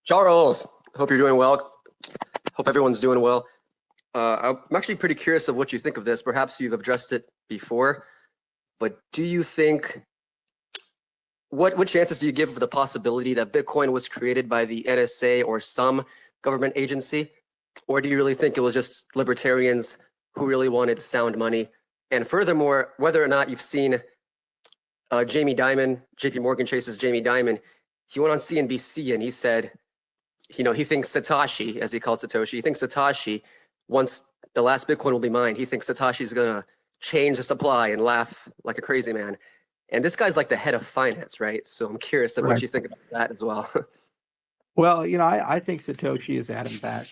Charles, hope you're doing well. Hope everyone's doing well. I'm actually pretty curious of what you think of this. Perhaps you've addressed it before, but do you think, what chances do you give for the possibility that Bitcoin was created by the NSA or some government agency? Or do you really think it was just libertarians who really wanted sound money? And furthermore, whether or not you've seen Jamie Dimon, JP Morgan Chase's Jamie Dimon, he went on CNBC and he said, he thinks Satoshi, as he called Satoshi, he thinks Satoshi, once the last Bitcoin will be mined, he thinks Satoshi's gonna change the supply and laugh like a crazy man. And this guy's like the head of finance, right? So I'm curious of what you think about that as well. Well, I think Satoshi is Adam back,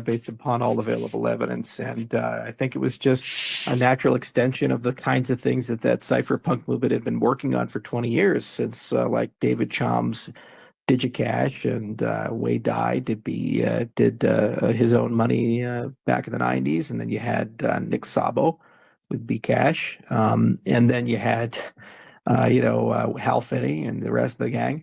based upon all available evidence. And I think it was just a natural extension of the kinds of things that cypherpunk movement had been working on for 20 years, since like David Chaum's DigiCash and Wei Dai did his own money back in the 90s. And then you had Nick Szabo with Bcash. And then you had, Hal Finney and the rest of the gang.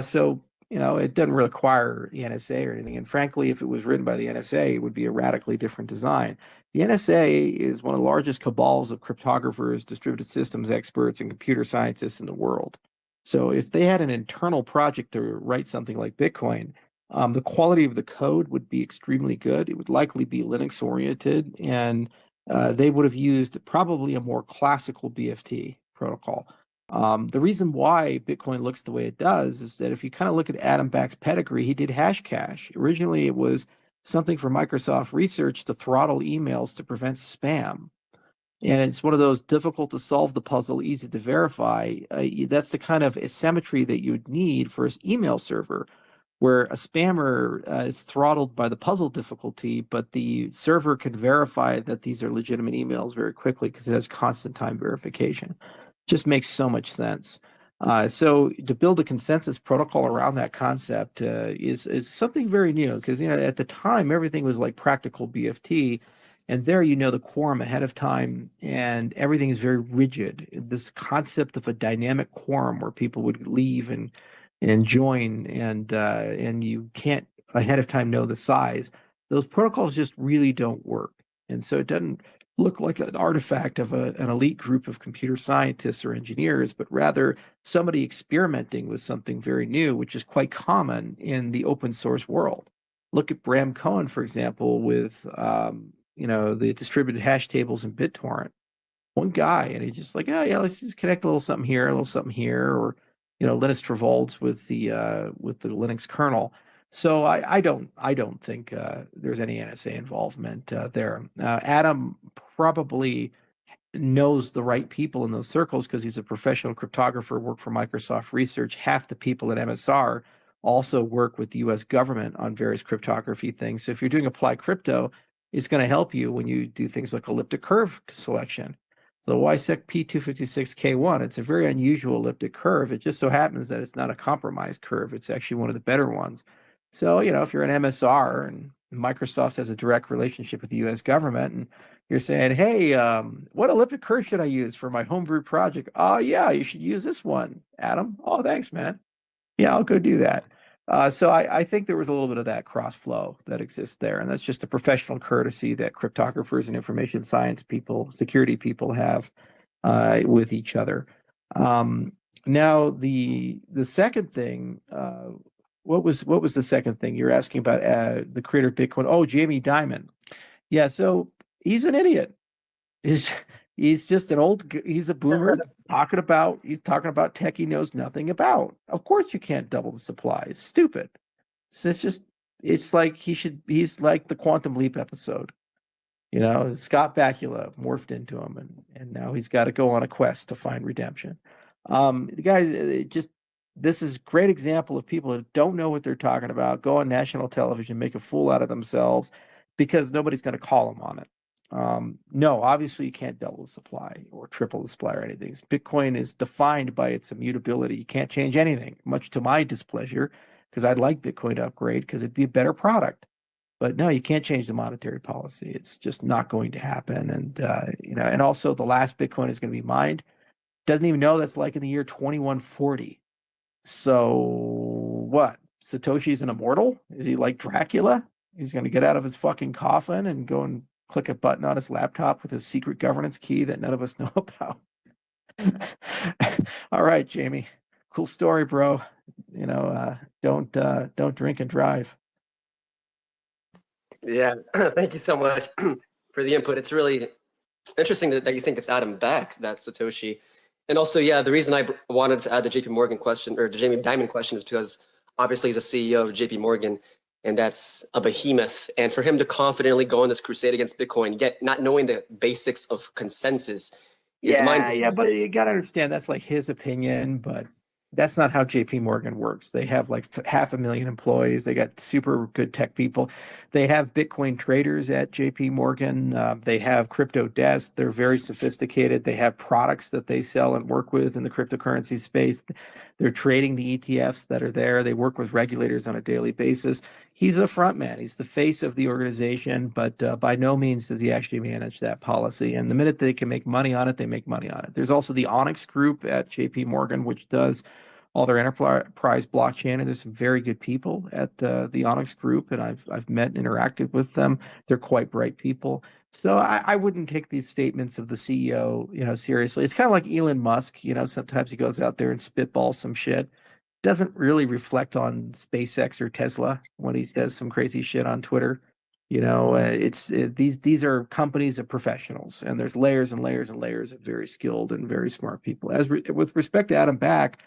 So it doesn't require the NSA or anything. And frankly, if it was written by the NSA, it would be a radically different design. The NSA is one of the largest cabals of cryptographers, distributed systems experts, and computer scientists in the world. So if they had an internal project to write something like Bitcoin, the quality of the code would be extremely good. It would likely be Linux oriented, and they would have used probably a more classical BFT protocol. The reason why Bitcoin looks the way it does is that if you kind of look at Adam Back's pedigree, he did Hashcash. Originally, it was something for Microsoft Research to throttle emails to prevent spam. And it's one of those difficult to solve the puzzle, easy to verify. That's the kind of asymmetry that you would need for an email server, where a spammer is throttled by the puzzle difficulty, but the server can verify that these are legitimate emails very quickly because it has constant time verification. Just makes so much sense. So to build a consensus protocol around that concept is something very new, because at the time everything was like practical BFT, and there the quorum ahead of time, and everything is very rigid. This concept of a dynamic quorum where people would leave and join, and you can't ahead of time know the size. Those protocols just really don't work, and so it doesn't look like an artifact of an elite group of computer scientists or engineers, but rather somebody experimenting with something very new, which is quite common in the open source world. Look at Bram Cohen, for example, with the distributed hash tables in BitTorrent. One guy, and he's just like, oh yeah, let's just connect a little something here, or Linus Torvalds with the Linux kernel. So I don't think there's any NSA involvement there. Adam probably knows the right people in those circles because he's a professional cryptographer, worked for Microsoft Research. Half the people at MSR also work with the U.S. government on various cryptography things. So if you're doing applied crypto, it's going to help you when you do things like elliptic curve selection. So WISEC P256K1, it's a very unusual elliptic curve. It just so happens that it's not a compromised curve. It's actually one of the better ones. So, if you're an MSR and Microsoft has a direct relationship with the U.S. government, and you're saying, hey, what elliptic curve should I use for my homebrew project? Oh, yeah, you should use this one, Adam. Oh, thanks, man. Yeah, I'll go do that. So I think there was a little bit of that cross flow that exists there. And that's just a professional courtesy that cryptographers and information science people, security people have with each other. Now, the second thing, what was the second thing you're asking about? The creator of Bitcoin. Oh, Jamie Dimon. Yeah, so he's an idiot. He's just he's a boomer talking about tech he knows nothing about. Of course you can't double the supply. It's stupid. So it's like he's like the Quantum Leap episode. Scott Bakula morphed into him, and now he's got to go on a quest to find redemption. The guys, this is a great example of people who don't know what they're talking about, go on national television, make a fool out of themselves because nobody's going to call them on it. No, obviously you can't double the supply or triple the supply or anything. Bitcoin is defined by its immutability. You can't change anything, much to my displeasure, because I'd like Bitcoin to upgrade because it'd be a better product. But no, you can't change the monetary policy. It's just not going to happen. And and also the last Bitcoin is going to be mined. Doesn't even know that's like in the year 2140. So what? Satoshi's an immortal? Is he like Dracula? He's going to get out of his fucking coffin and go and click a button on his laptop with his secret governance key that none of us know about. All right, Jamie. Cool story, bro. Don't drink and drive. Yeah, thank you so much for the input. It's really interesting that you think it's Adam Back, that's Satoshi. And also, yeah, the reason I wanted to add the JP Morgan question, or the Jamie Dimon question, is because obviously he's a CEO of JP Morgan, and that's a behemoth. And for him to confidently go on this crusade against Bitcoin, yet not knowing the basics of consensus, is mind-blowing. Yeah, but you got to understand that's like his opinion, but that's not how JP Morgan works. They have like 500,000 employees. They got super good tech people. They have Bitcoin traders at JP Morgan. They have crypto desks. They're very sophisticated. They have products that they sell and work with in the cryptocurrency space. They're trading the ETFs that are there. They work with regulators on a daily basis. He's a front man. He's the face of the organization, but by no means does he actually manage that policy. And the minute they can make money on it, they make money on it. There's also the Onyx Group at JP Morgan, which does all their enterprise blockchain, and there's some very good people at the Onyx Group, and I've met and interacted with them. They're quite bright people. So I wouldn't take these statements of the CEO, seriously. It's kind of like Elon Musk. Sometimes he goes out there and spitballs some shit. Doesn't really reflect on SpaceX or Tesla when he says some crazy shit on Twitter. These are companies of professionals, and there's layers and layers and layers of very skilled and very smart people. With respect to Adam Back,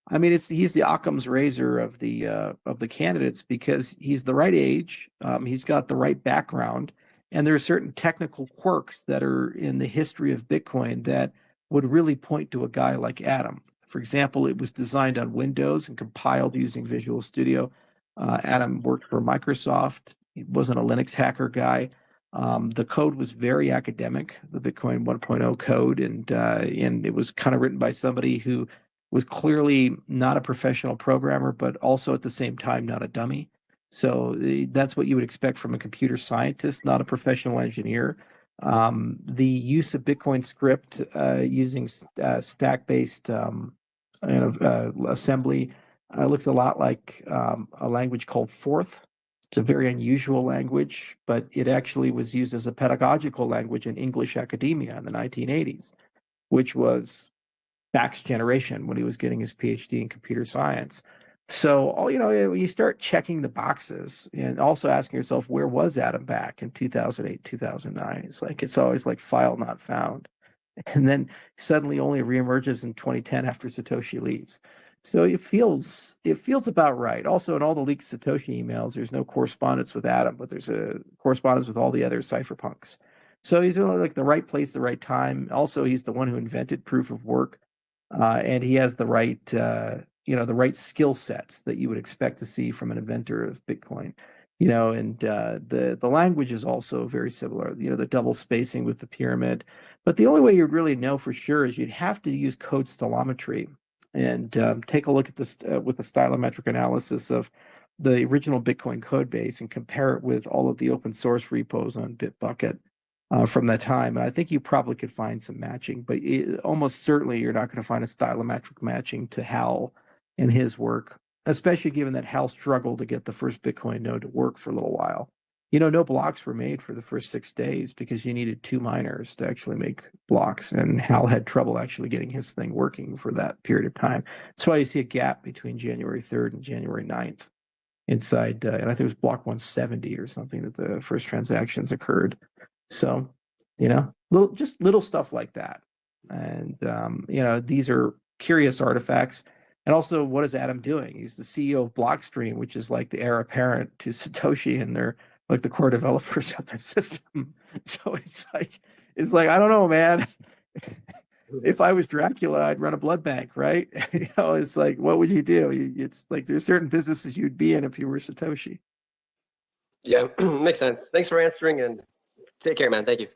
I mean, he's the Occam's razor of the candidates because he's the right age, he's got the right background, and there are certain technical quirks that are in the history of Bitcoin that would really point to a guy like Adam. For example, it was designed on Windows and compiled using Visual Studio. Adam worked for Microsoft. He wasn't a Linux hacker guy. The code was very academic, the Bitcoin 1.0 code, and it was kind of written by somebody who was clearly not a professional programmer, but also at the same time not a dummy. So that's what you would expect from a computer scientist, not a professional engineer. The use of Bitcoin script using stack-based assembly looks a lot like a language called Forth. It's a very unusual language, but it actually was used as a pedagogical language in English academia in the 1980s, which was Back's generation when he was getting his PhD in computer science. So, you start checking the boxes and also asking yourself, where was Adam Back in 2008, 2009? It's always like file not found. And then suddenly only reemerges in 2010 after Satoshi leaves. So it feels about right. Also, in all the leaked Satoshi emails, there's no correspondence with Adam, but there's a correspondence with all the other cypherpunks. So he's in like the right place, the right time. Also, he's the one who invented proof of work, and he has the right, the right skill sets that you would expect to see from an inventor of Bitcoin. And the language is also very similar. The double spacing with the pyramid, but the only way you'd really know for sure is you'd have to use code stylometry and take a look at this with the stylometric analysis of the original Bitcoin code base and compare it with all of the open source repos on Bitbucket from that time. And I think you probably could find some matching, but almost certainly you're not going to find a stylometric matching to Hal and his work, especially given that Hal struggled to get the first Bitcoin node to work for a little while. No blocks were made for the first 6 days because you needed 2 miners to actually make blocks, and Hal had trouble actually getting his thing working for that period of time. That's why you see a gap between January 3rd and January 9th inside, and I think it was block 170 or something that the first transactions occurred. So, little stuff like that. And, these are curious artifacts. And also, what is Adam doing? He's the CEO of Blockstream, which is like the heir apparent to Satoshi, and they're like the core developers of their system. So it's like, I don't know, man. If I was Dracula, I'd run a blood bank, right? It's like, what would you do? It's like there's certain businesses you'd be in if you were Satoshi. Yeah, makes sense. Thanks for answering, and take care, man. Thank you.